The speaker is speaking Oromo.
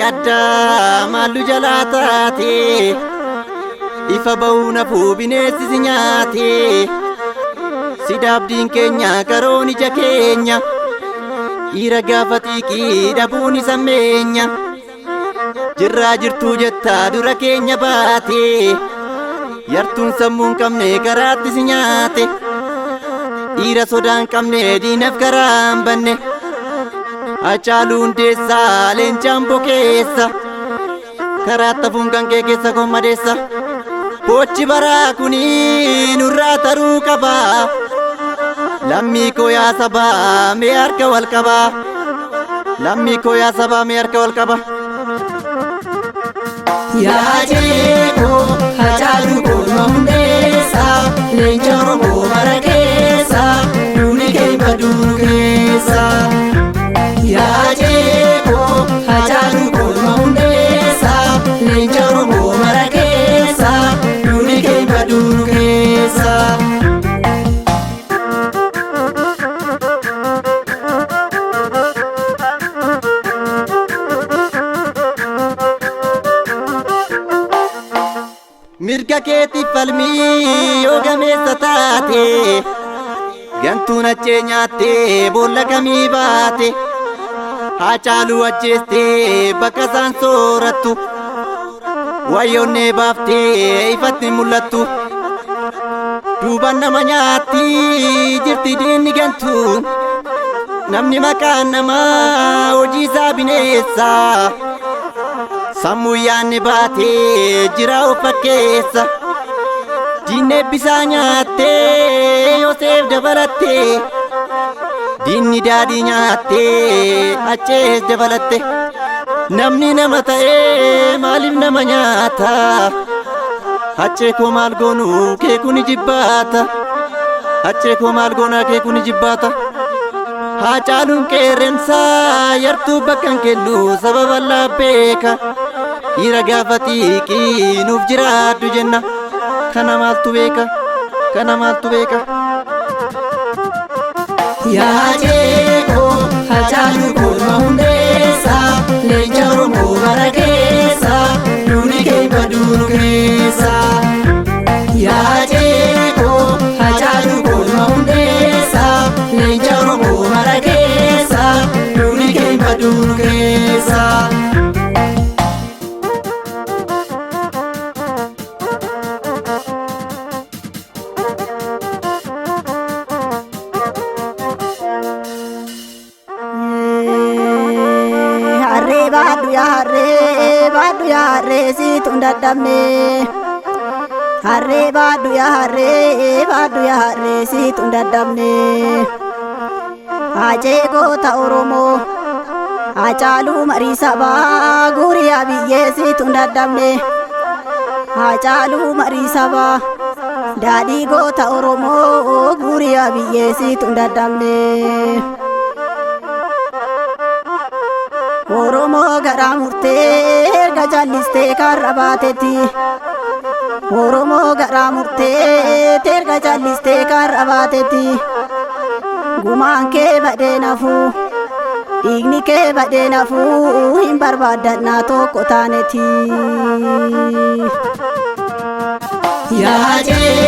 adda maallu jalaataate ifa ba'uu nafuu bineensi si nyaate sidaabdiin keenya karoon ija keenya dhiira gaafa xiiqii dhabuun isa meenya jirraa jirtuu jettaa dura keenya baate yartuun sammuun qabne karaatti si nyaate dhiira sodaan qabne diinaf karaan banne Hacaaluu Hundeessaa leencaan bokeessa karaatti hafuun kan kee keessa gommadeessa bochi baraa kunii nurraa taruu qaba lammii koo yaa sabaa mee harka wal qaba lammii koo yaa sabaa mee harka wal qaba yaa jeekoo Hacaaluu Hundeessaa leenca Oromoo mara keessa duuni kee baduun keessa yaa jeekoo Hacaaluu Hundeessaa leenca Oromoo mara keessa duuni kee baduun keessa mirga keetiif falmii yoo gameessa taate gantuun achee nyaattee boolla kamii baate Hacaaluu ajjeestee bakka isaan soorattu wayyoonnee baaftee ifatti mul'attu duuban nama nyaatti jirti diinni gantuun namni maqaan namaa hojii isaa bineessa sammuu yaanni baatee jira of fakkeessa diinni eebbisaa nyaattee Yoseef dabalattee diinni daadhii nyaattee achees dabalatte namni nama ta'ee maaliif nama nyaata achee koo maal goonu kee kuni jibbaata achee koo maal goona kee kuni jibbaata Hacaaluun qeerrensaa yartuu bakkan kennu sababa laabbeeka dhiira gaafa xiiqii nuuf jiraaddu jenna kana maaltu beeka kana maaltu beeka yaa jeekoo Hacaaluu Hundeessaa leenca Oromoo mara keessa duuni kee baduun keessa yaa jeekoo Hacaaluu Hundeessaa leenca Oromoo mara keessa duuni kee baduun keessa baaduu yaa harree siituun dadhabne harree baaduu yaa harree siituun dadhabne hacee goota Oromoo Hacaaluu marii sabaa guriyaa biyyee siituun dadhabne Hacaaluu marii sabaa daadhii goota Oromoo guriyaa biyyee siituun dadhabne Oromoo garaa murtee erga jallistee karra baatetti Oromoo garaa murtee erga jallistee karra baatetti gumaan kee badee nafuu dhiigni kee badee nafuu hin barbaaddannaa tokko taanetti yaa jee